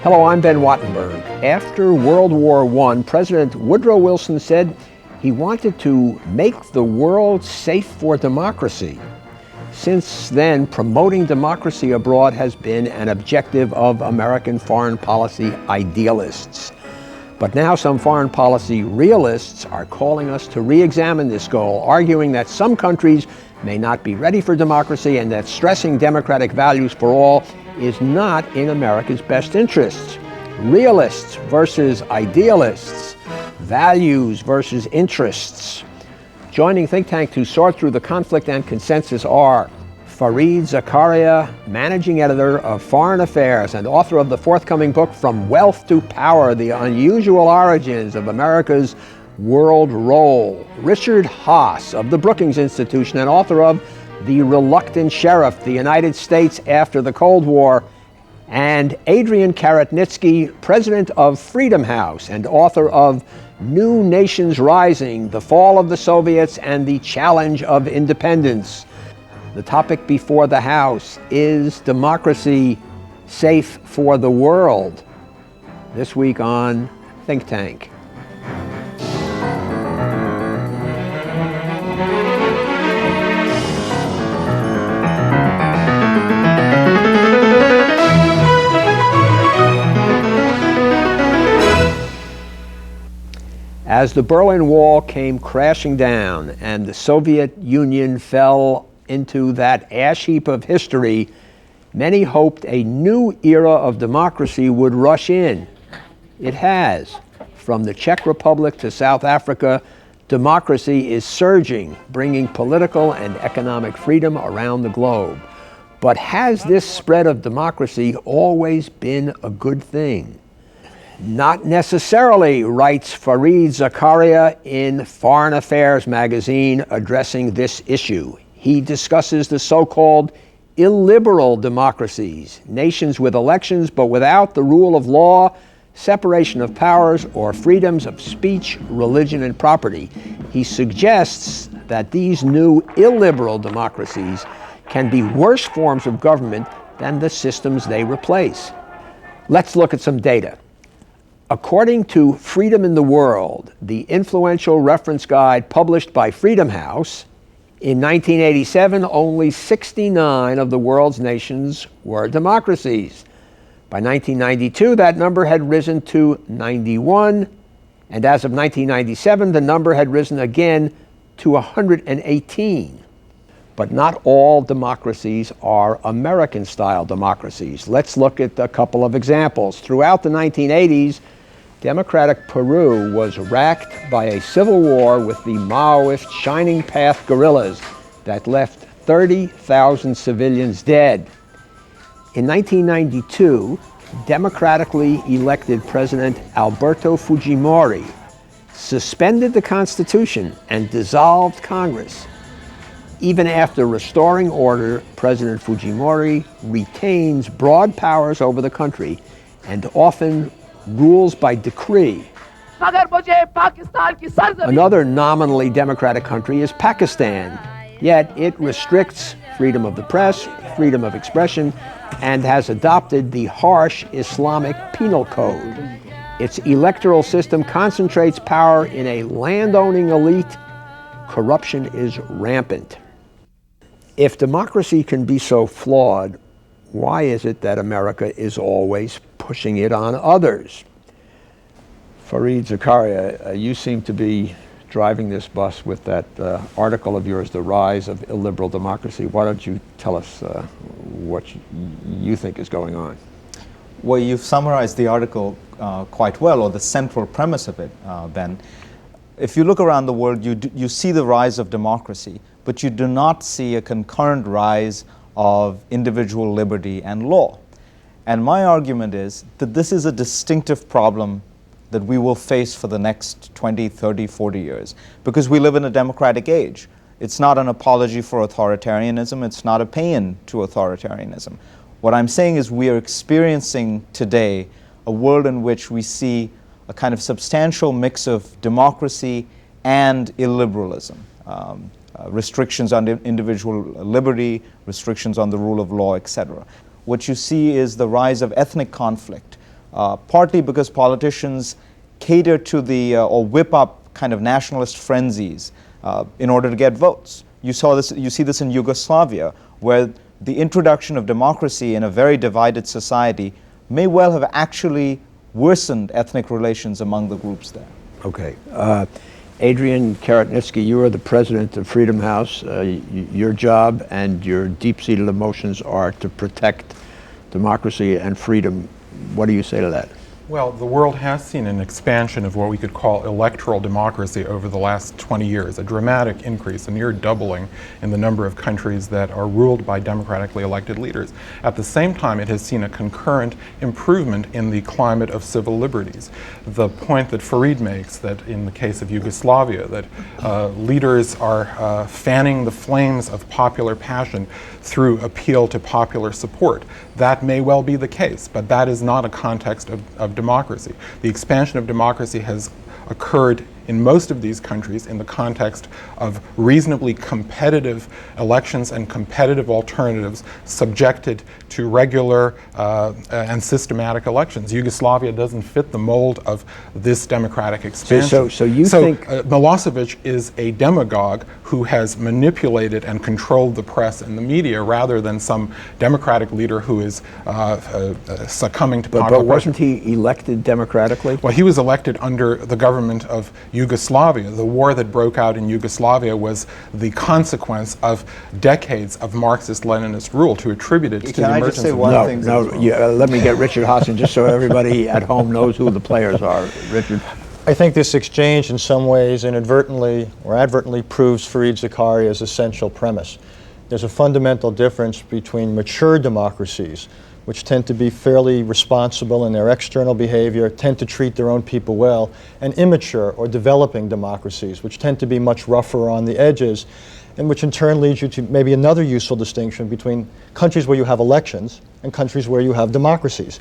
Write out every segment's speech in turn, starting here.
Hello, I'm Ben Wattenberg. After World War I, President Woodrow Wilson said he wanted to make the world safe for democracy. Since then, promoting democracy abroad has been an objective of American foreign policy idealists. But now some foreign policy realists are calling us to re-examine this goal, arguing that some countries may not be ready for democracy and that stressing democratic values for all is not in America's best interests. Realists versus idealists, values versus interests. Joining Think Tank to sort through the conflict and consensus are Fareed Zakaria, managing editor of Foreign Affairs and author of the forthcoming book From Wealth to Power, The Unusual Origins of America's World Role. Richard Haass of the Brookings Institution and author of The Reluctant Sheriff, The United States After the Cold War, and Adrain Karatnycky, president of Freedom House and author of New Nations Rising, The Fall of the Soviets and the Challenge of Independence. The topic before the House is democracy safe for the world? This week on Think Tank. As the Berlin Wall came crashing down and the Soviet Union fell into that ash heap of history, many hoped a new era of democracy would rush in. It has. From the Czech Republic to South Africa, democracy is surging, bringing political and economic freedom around the globe. But has this spread of democracy always been a good thing? Not necessarily, writes Fareed Zakaria in Foreign Affairs magazine addressing this issue. He discusses the so-called illiberal democracies, nations with elections but without the rule of law, separation of powers, or freedoms of speech, religion, and property. He suggests that these new illiberal democracies can be worse forms of government than the systems they replace. Let's look at some data. According to Freedom in the World, the influential reference guide published by Freedom House, in 1987, only 69 of the world's nations were democracies. By 1992, that number had risen to 91, and as of 1997, the number had risen again to 118. But not all democracies are American-style democracies. Let's look at a couple of examples. Throughout the 1980s, democratic Peru was racked by a civil war with the Maoist Shining Path guerrillas that left 30,000 civilians dead. In 1992, democratically elected President Alberto Fujimori suspended the Constitution and dissolved Congress. Even after restoring order, President Fujimori retains broad powers over the country and often rules by decree. Another nominally democratic country is Pakistan, yet it restricts freedom of the press, freedom of expression, and has adopted the harsh Islamic penal code. Its electoral system concentrates power in a landowning elite. Corruption is rampant. If democracy can be so flawed, why is it that America is always pushing it on others? Fareed Zakaria, you seem to be driving this bus with that article of yours, The Rise of Illiberal Democracy. Why don't you tell us what you think is going on? Well, you've summarized the article quite well, or the central premise of it, Ben. If you look around the world, you see the rise of democracy, but you do not see a concurrent rise of individual liberty and law. And my argument is that this is a distinctive problem that we will face for the next 20, 30, 40 years, because we live in a democratic age. It's not an apology for authoritarianism, it's not a paean to authoritarianism. What I'm saying is we are experiencing today a world in which we see a kind of substantial mix of democracy and illiberalism. Restrictions on individual liberty, restrictions on the rule of law, etc. What you see is the rise of ethnic conflict, partly because politicians cater to the or whip up kind of nationalist frenzies in order to get votes. You see this in Yugoslavia, where the introduction of democracy in a very divided society may well have actually worsened ethnic relations among the groups there. Okay. Adrain Karatnycky, you are the president of Freedom House. Your job and your deep-seated emotions are to protect democracy and freedom. What do you say to that? Well, the world has seen an expansion of what we could call electoral democracy over the last 20 years, a dramatic increase, a near doubling in the number of countries that are ruled by democratically elected leaders. At the same time, it has seen a concurrent improvement in the climate of civil liberties. The point that Fareed makes, that in the case of Yugoslavia, that leaders are fanning the flames of popular passion through appeal to popular support. That may well be the case, but that is not a context of democracy. The expansion of democracy has occurred in most of these countries in the context of reasonably competitive elections and competitive alternatives subjected to regular and systematic elections. Yugoslavia doesn't fit the mold of this democratic expansion. So you think Milosevic is a demagogue who has manipulated and controlled the press and the media rather than some democratic leader who is succumbing to popular pressure. But wasn't he elected democratically? Well, he was elected under the government of Yugoslavia. The war that broke out in Yugoslavia was the consequence of decades of Marxist-Leninist rule. To attribute it to the emergence of... Let me get Richard Haass just so everybody at home knows who the players are. Richard. I think this exchange in some ways inadvertently or advertently proves Fareed Zakaria's essential premise. There's a fundamental difference between mature democracies, which tend to be fairly responsible in their external behavior, tend to treat their own people well, and immature or developing democracies, which tend to be much rougher on the edges, and which in turn leads you to maybe another useful distinction between countries where you have elections and countries where you have democracies.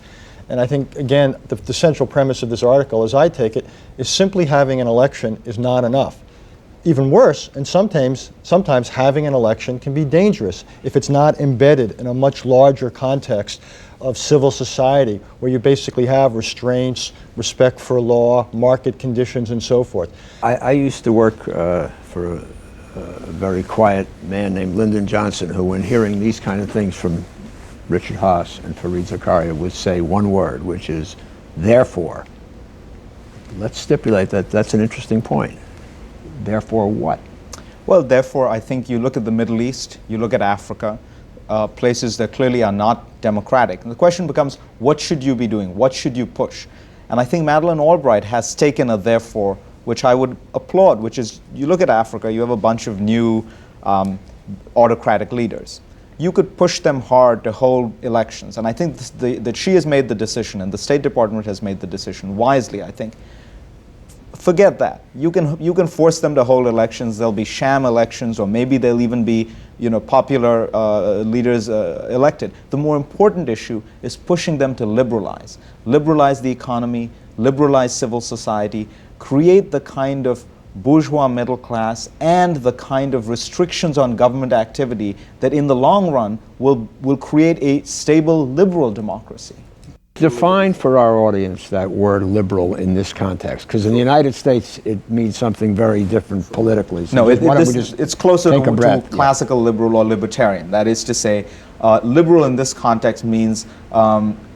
And I think, again, the central premise of this article, as I take it, is simply having an election is not enough. Even worse, and sometimes having an election can be dangerous if it's not embedded in a much larger context of civil society where you basically have restraints, respect for law, market conditions, and so forth. I used to work for a very quiet man named Lyndon Johnson, who, when hearing these kind of things from Richard Haass and Fareed Zakaria, would say one word, which is, therefore. Let's stipulate that. That's an interesting point. Therefore what? Well, therefore, I think you look at the Middle East, you look at Africa, places that clearly are not democratic. And the question becomes, what should you be doing? What should you push? And I think Madeleine Albright has taken a therefore, which I would applaud, which is, you look at Africa, you have a bunch of new autocratic leaders. You could push them hard to hold elections. And I think that she has made the decision, and the State Department has made the decision wisely, I think. Forget that. You can force them to hold elections. There'll be sham elections, or maybe there'll even be, popular leaders elected. The more important issue is pushing them to liberalize the economy, liberalize civil society, create the kind of bourgeois middle class and the kind of restrictions on government activity that in the long run will create a stable liberal democracy. Define for our audience that word liberal in this context, because in the United States it means something very different politically. So no, it's closer to classical liberal or libertarian. That is to say, liberal in this context means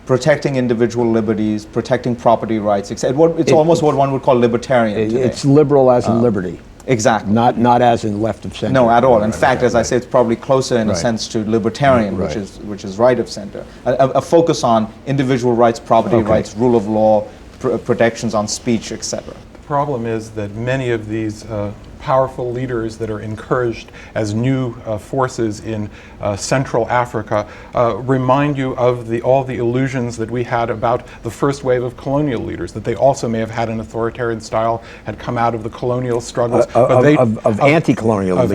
protecting individual liberties, protecting property rights, etc. It's almost what one would call libertarian today. It's liberal as in liberty. Exactly. Not as in left of center. No, at all. In fact, as I say, it's probably closer in a sense to libertarian, which is right of center. A focus on individual rights, property rights, rule of law, protections on speech, etc. The problem is that many of these powerful leaders that are encouraged as new forces in Central Africa remind you of all the illusions that we had about the first wave of colonial leaders, that they also may have had an authoritarian style, had come out of the colonial struggles. Of anti-colonial leaders.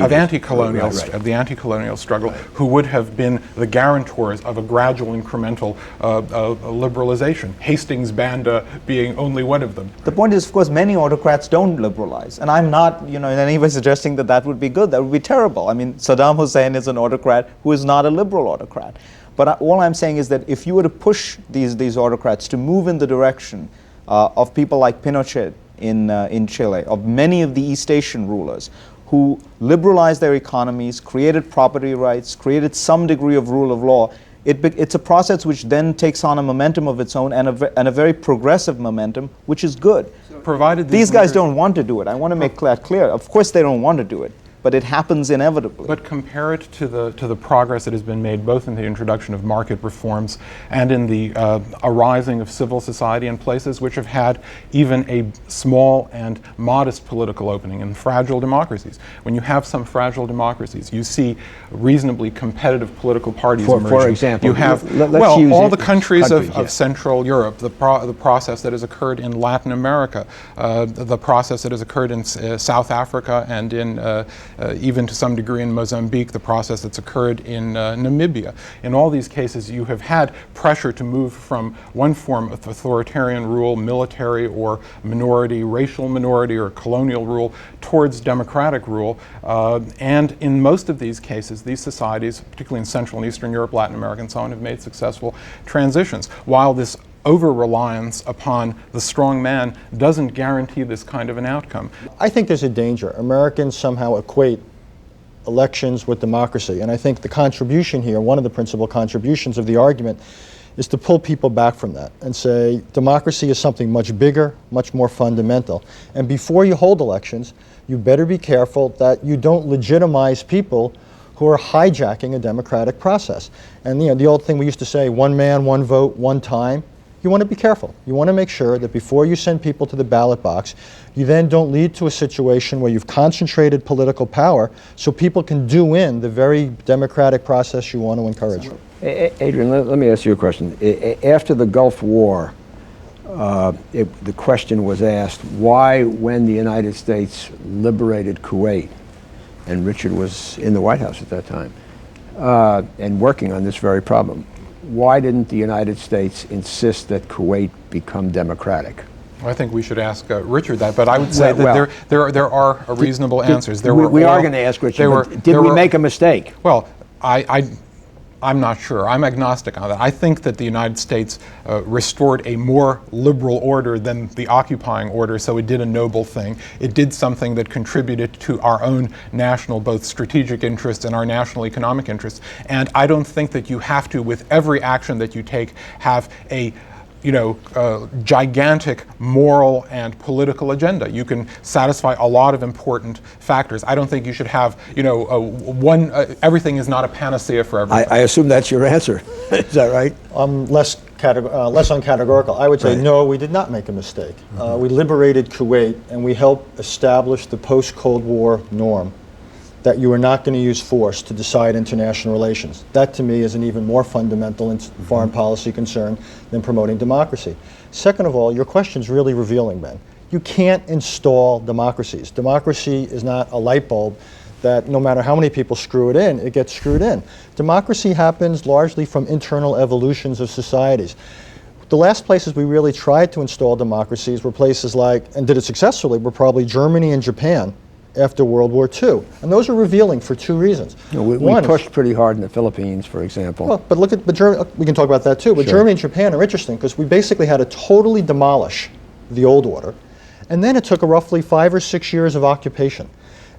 Of the anti-colonial struggle, who would have been the guarantors of a gradual incremental liberalization, Hastings Banda being only one of them. The point is, of course, many autocrats don't liberalize, and I'm not, in any way suggesting that would be good. That would be terrible. I mean, Saddam Hussein is an autocrat who is not a liberal autocrat. But all I'm saying is that if you were to push these autocrats to move in the direction of people like Pinochet in Chile, of many of the East Asian rulers, who liberalized their economies, created property rights, created some degree of rule of law, it's a process which then takes on a momentum of its own, and a very progressive momentum, which is good. Provided these guys don't want to do it. I want to make that clear. Of course they don't want to do it, but it happens inevitably. But compare it to the progress that has been made both in the introduction of market reforms and in the arising of civil society in places which have had even a small and modest political opening in fragile democracies. When you have some fragile democracies, you see reasonably competitive political parties emerging. For example, you have all the countries of Central Europe, the process that has occurred in Latin America, the process that has occurred in South Africa and in even to some degree in Mozambique, the process that's occurred in Namibia. In all these cases, you have had pressure to move from one form of authoritarian rule, military or minority, racial minority or colonial rule, towards democratic rule. And in most of these cases, these societies, particularly in Central and Eastern Europe, Latin America, and so on, have made successful transitions. While this over-reliance upon the strong man doesn't guarantee this kind of an outcome. I think there's a danger. Americans somehow equate elections with democracy, and I think the contribution here, one of the principal contributions of the argument, is to pull people back from that and say democracy is something much bigger, much more fundamental. And before you hold elections, you better be careful that you don't legitimize people who are hijacking a democratic process. And the old thing we used to say, one man, one vote, one time. You want to be careful. You want to make sure that before you send people to the ballot box, you then don't lead to a situation where you've concentrated political power so people can do in the very democratic process you want to encourage. Adrian, let me ask you a question. After the Gulf War, the question was asked, why, when the United States liberated Kuwait, and Richard was in the White House at that time, and working on this very problem, why didn't the United States insist that Kuwait become democratic? I think we should ask Richard that, but I would say that there are reasonable answers. We are going to ask Richard, but did we make a mistake? Well, I'm not sure. I'm agnostic on that. I think that the United States restored a more liberal order than the occupying order, so it did a noble thing. It did something that contributed to our own national, both strategic interests and our national economic interests. And I don't think that you have to, with every action that you take, have a gigantic moral and political agenda. You can satisfy a lot of important factors. I don't think you should have, everything is not a panacea for everything. I assume that's your answer. Is that right? Less uncategorical. I would say, no, we did not make a mistake. We liberated Kuwait, and we helped establish the post-Cold War norm that you are not going to use force to decide international relations. That, to me, is an even more fundamental foreign policy concern than promoting democracy. Second of all, your question's really revealing, Ben. You can't install democracies. Democracy is not a light bulb that no matter how many people screw it in, it gets screwed in. Democracy happens largely from internal evolutions of societies. The last places we really tried to install democracies were places like, and did it successfully, were probably Germany and Japan after World War II. And those are revealing for two reasons. We pushed pretty hard in the Philippines, for example. Well, but look at Germany, we can talk about that too, but sure. Germany and Japan are interesting because we basically had to totally demolish the old order, and then it took roughly 5 or 6 years of occupation.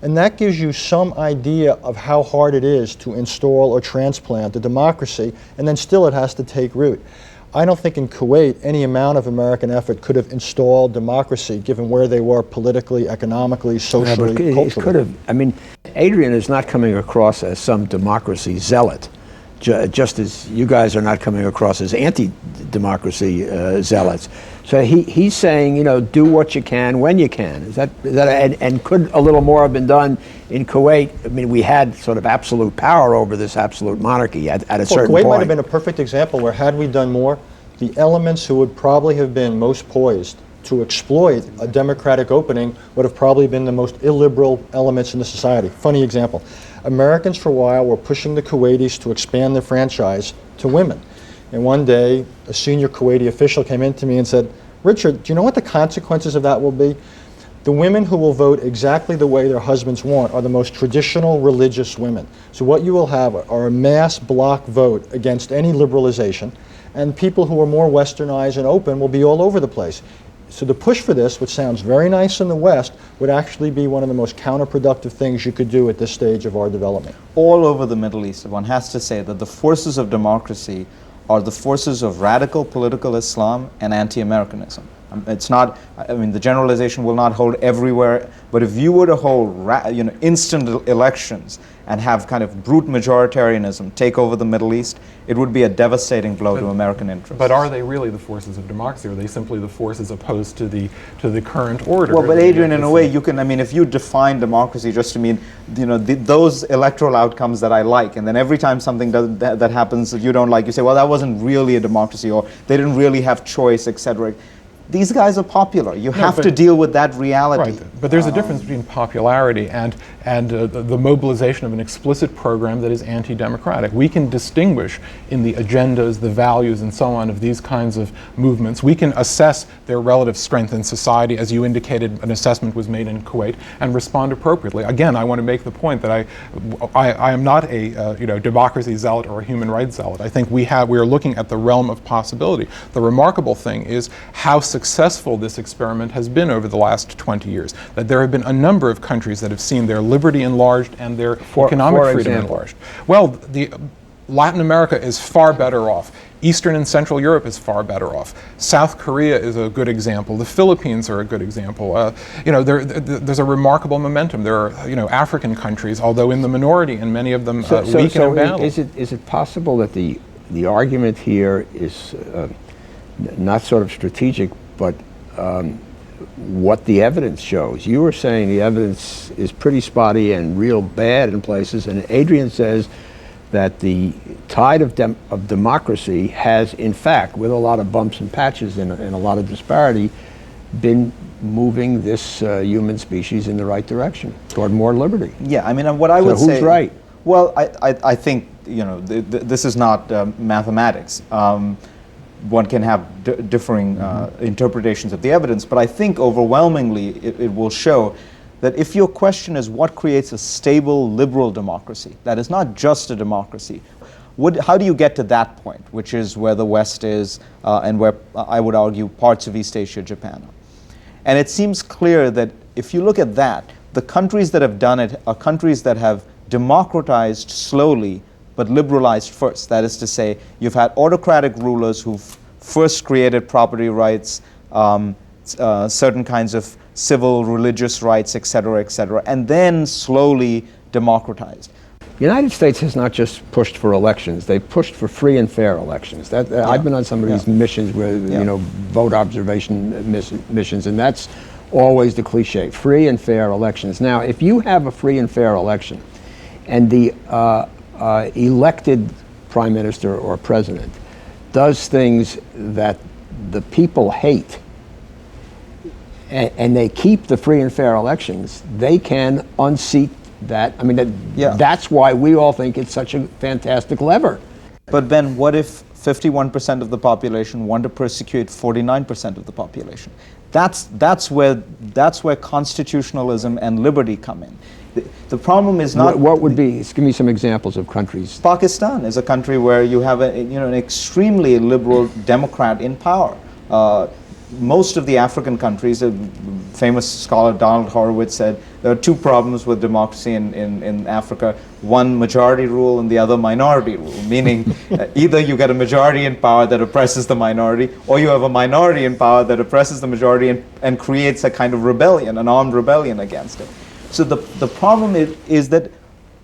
And that gives you some idea of how hard it is to install or transplant a democracy, and then still it has to take root. I don't think in Kuwait any amount of American effort could have installed democracy given where they were politically, economically, socially, culturally. It could have. I mean, Adrian is not coming across as some democracy zealot, just as you guys are not coming across as anti-democracy zealots. So he's saying, do what you can when you can. Is that and could a little more have been done in Kuwait? I mean, we had sort of absolute power over this absolute monarchy at a certain point. Kuwait might have been a perfect example where had we done more, the elements who would probably have been most poised to exploit a democratic opening would have probably been the most illiberal elements in the society. Funny example. Americans for a while were pushing the Kuwaitis to expand their franchise to women. And one day, a senior Kuwaiti official came in to me and said, Richard, do you know what the consequences of that will be? The women who will vote exactly the way their husbands want are the most traditional religious women. So what you will have are a mass block vote against any liberalization, and people who are more westernized and open will be all over the place. So the push for this, which sounds very nice in the West, would actually be one of the most counterproductive things you could do at this stage of our development. All over the Middle East, one has to say that the forces of democracy are the forces of radical political Islam and anti-Americanism. It's not, I mean, the generalization will not hold everywhere, but if you were to hold instant elections and have kind of brute majoritarianism take over the Middle East, it would be a devastating blow to American interests. But are they really the forces of democracy? Or are they simply the forces opposed to the current order? Well, but Adrian, in a way, you can, I mean, if you define democracy just to mean, those electoral outcomes that I like, and then every time something that happens that you don't like, you say, well, that wasn't really a democracy, or they didn't really have choice, etc. These guys are popular. You have to deal with that reality. Right, but there's a difference between popularity and the mobilization of an explicit program that is anti-democratic. We can distinguish in the agendas, the values, and so on of these kinds of movements. We can assess their relative strength in society, as you indicated, an assessment was made in Kuwait, and respond appropriately. Again, I want to make the point that I am not a democracy zealot or a human rights zealot. I think we are looking at the realm of possibility. The remarkable thing is how successful this experiment has been over the last 20 years. That there have been a number of countries that have seen their liberty enlarged and their economic freedom enlarged. Well, Latin America is far better off. Eastern and Central Europe is far better off. South Korea is a good example. The Philippines are a good example. There's a remarkable momentum. There are African countries, although in the minority, and many of them weak and embattled. Is it possible that the argument here is not sort of strategic, but what the evidence shows? You were saying the evidence is pretty spotty and real bad in places, and Adrian says that the tide of democracy has, in fact, with a lot of bumps and patches and a lot of disparity, been moving this human species in the right direction, toward more liberty. Yeah, I mean, what I would say... who's right? Well, I think, this is not mathematics. One can have differing interpretations of the evidence, but I think overwhelmingly it will show that if your question is what creates a stable liberal democracy, that is not just a democracy, how do you get to that point, which is where the West is and where I would argue parts of East Asia, Japan are. And it seems clear that if you look at that, the countries that have done it are countries that have democratized slowly but liberalized first. That is to say, you've had autocratic rulers who've first created property rights, certain kinds of civil, religious rights, etc., and then slowly democratized. The United States has not just pushed for elections; they've pushed for free and fair elections. I've been on some of these missions where vote observation missions, and that's always the cliche: free and fair elections. Now, if you have a free and fair election, and the elected prime minister or president does things that the people hate, and they keep the free and fair elections, they can unseat that. I mean, that's why we all think it's such a fantastic lever. But Ben, what if 51% of the population want to persecute 49% of the population? That's where constitutionalism and liberty come in. The problem is not... What would be, give me some examples of countries. Pakistan is a country where you have an extremely liberal democrat in power. Most of the African countries, a famous scholar Donald Horowitz said, there are two problems with democracy in Africa. One, majority rule, and the other, minority rule. Meaning, either you get a majority in power that oppresses the minority, or you have a minority in power that oppresses the majority and creates a kind of rebellion, an armed rebellion against it. So the problem is that,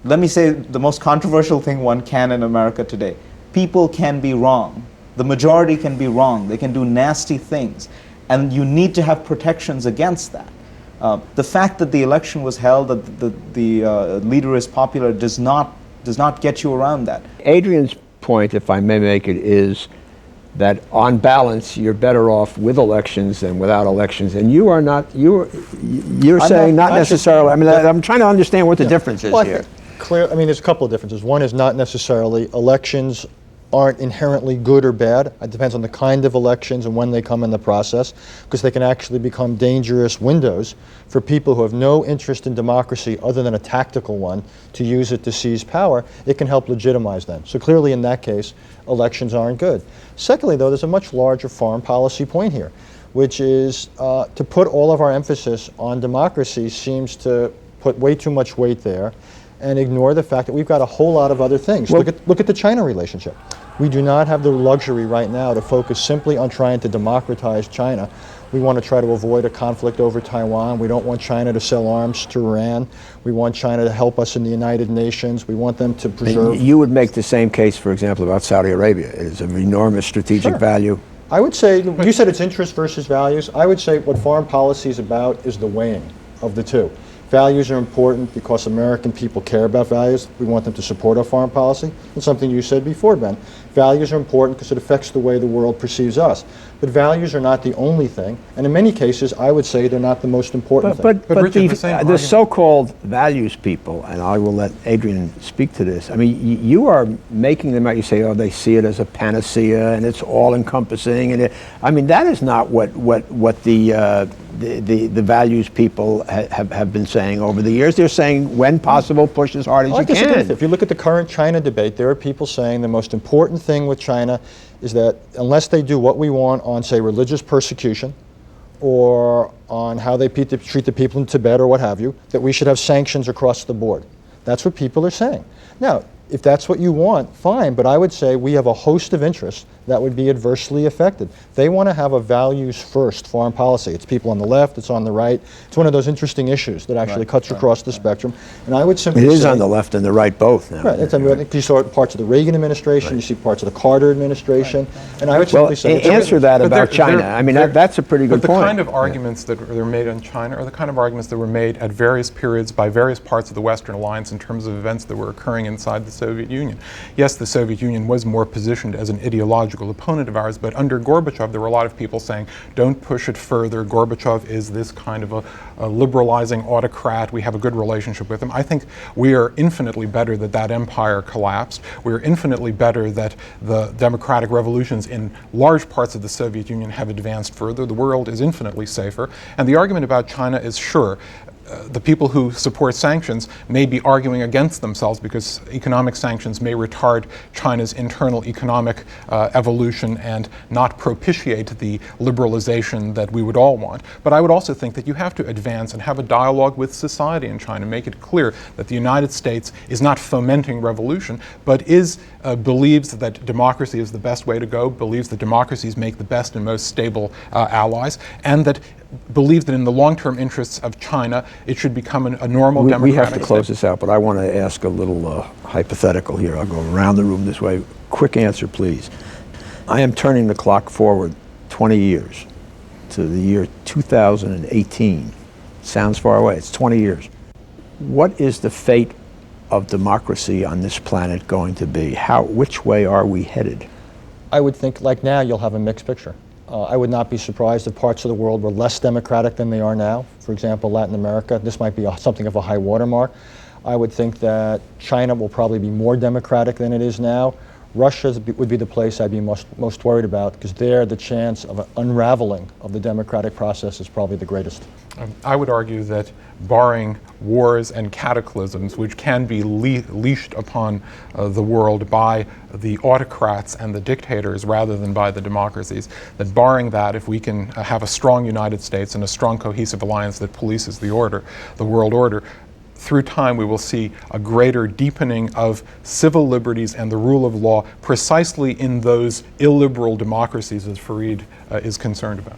let me say the most controversial thing one can in America today. People can be wrong. The majority can be wrong. They can do nasty things. And you need to have protections against that. The fact that the election was held, that the leader is popular, does not get you around that. Adrian's point, if I may make it, is that on balance you're better off with elections than without elections, and you are not. You're saying not necessarily. I mean, I'm trying to understand what the difference is here. There's a couple of differences. One is not necessarily elections aren't inherently good or bad. It depends on the kind of elections and when they come in the process, because they can actually become dangerous windows for people who have no interest in democracy other than a tactical one to use it to seize power. It can help legitimize them. So clearly in that case, elections aren't good. Secondly, though, there's a much larger foreign policy point here, which is to put all of our emphasis on democracy seems to put way too much weight there and ignore the fact that we've got a whole lot of other things. Well, look at the China relationship. We do not have the luxury right now to focus simply on trying to democratize China. We want to try to avoid a conflict over Taiwan. We don't want China to sell arms to Iran. We want China to help us in the United Nations. We want them to preserve... And you would make the same case, for example, about Saudi Arabia. It is of enormous strategic value. I would say, you said it's interest versus values. I would say what foreign policy is about is the weighing of the two. Values are important because American people care about values. We want them to support our foreign policy. It's something you said before, Ben. Values are important because it affects the way the world perceives us. But values are not the only thing. And in many cases, I would say they're not the most important thing. But Richard, the so-called values people, and I will let Adrian speak to this, I mean, you are making them out, you say, oh, they see it as a panacea and it's all-encompassing. And I mean, that is not what the values people have been saying over the years. They're saying, when possible, push as hard as you can. If you look at the current China debate, there are people saying the most important thing with China is that unless they do what we want on, say, religious persecution or on how they treat the people in Tibet or what have you, that we should have sanctions across the board. That's what people are saying. Now, if that's what you want, fine, but I would say we have a host of interests that would be adversely affected. They want to have a values-first foreign policy. It's people on the left, it's on the right. It's one of those interesting issues that actually cuts across the spectrum. And I would simply say... It is on the left and the right both now. Right. I mean, you saw parts of the Reagan administration, you see parts of the Carter administration, and I would simply say... Answer that about China. I mean, that's a pretty good point. But the kind of arguments that are made on China are the kind of arguments that were made at various periods by various parts of the Western alliance in terms of events that were occurring inside the Soviet Union. Yes, the Soviet Union was more positioned as an ideological opponent of ours, but under Gorbachev, there were a lot of people saying, don't push it further. Gorbachev is this kind of a liberalizing autocrat. We have a good relationship with him. I think we are infinitely better that that empire collapsed. We are infinitely better that the democratic revolutions in large parts of the Soviet Union have advanced further. The world is infinitely safer. And the argument about China is, sure, the people who support sanctions may be arguing against themselves because economic sanctions may retard China's internal economic evolution and not propitiate the liberalization that we would all want. But I would also think that you have to advance and have a dialogue with society in China, make it clear that the United States is not fomenting revolution, but believes that democracy is the best way to go, believes that democracies make the best and most stable allies, and that believes that in the long-term interests of China, it should become a normal democratic We have to close state. this out, but I want to ask a little hypothetical here. I'll go around the room this way. Quick answer, please. I am turning the clock forward 20 years to the year 2018. Sounds far away. It's 20 years. What is the fate of democracy on this planet going to be? Which way are we headed? I would think, like now, you'll have a mixed picture. I would not be surprised if parts of the world were less democratic than they are now. For example, Latin America, this might be something of a high watermark. I would think that China will probably be more democratic than it is now. Russia would be the place I'd be most worried about, because there the chance of an unraveling of the democratic process is probably the greatest. I would argue that barring wars and cataclysms, which can be leashed upon the world by the autocrats and the dictators rather than by the democracies, that barring that, if we can have a strong United States and a strong cohesive alliance that polices the world order, through time we will see a greater deepening of civil liberties and the rule of law precisely in those illiberal democracies as Fareed is concerned about.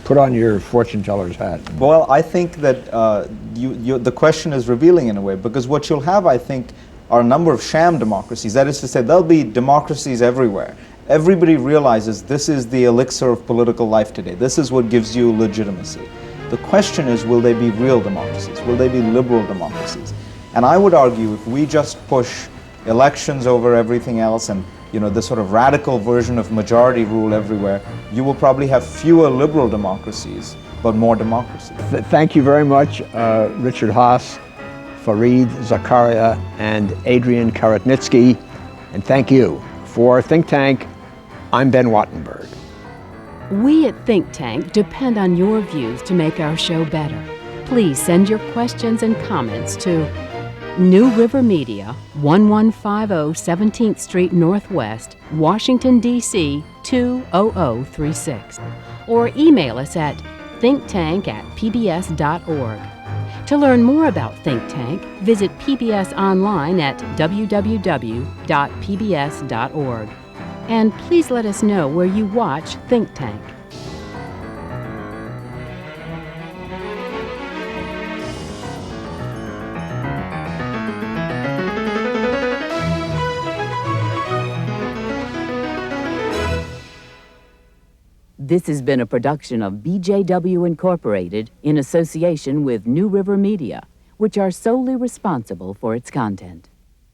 Put on your fortune teller's hat. Well, I think that the question is revealing in a way, because what you'll have, I think, are a number of sham democracies. That is to say, there'll be democracies everywhere. Everybody realizes this is the elixir of political life today. This is what gives you legitimacy. The question is, will they be real democracies? Will they be liberal democracies? And I would argue if we just push elections over everything else and the sort of radical version of majority rule everywhere, you will probably have fewer liberal democracies, but more democracy. Thank you very much, Richard Haass, Fareed Zakaria, and Adrian Karatnycky, and thank you for For Think Tank, I'm Ben Wattenberg. We at Think Tank depend on your views to make our show better. Please send your questions and comments to New River Media, 1150 17th Street Northwest, Washington, D.C. 20036, or email us at thinktank@pbs.org. To learn more about Think Tank, visit PBS online at www.pbs.org. And please let us know where you watch Think Tank. This has been a production of BJW Incorporated in association with New River Media, which are solely responsible for its content.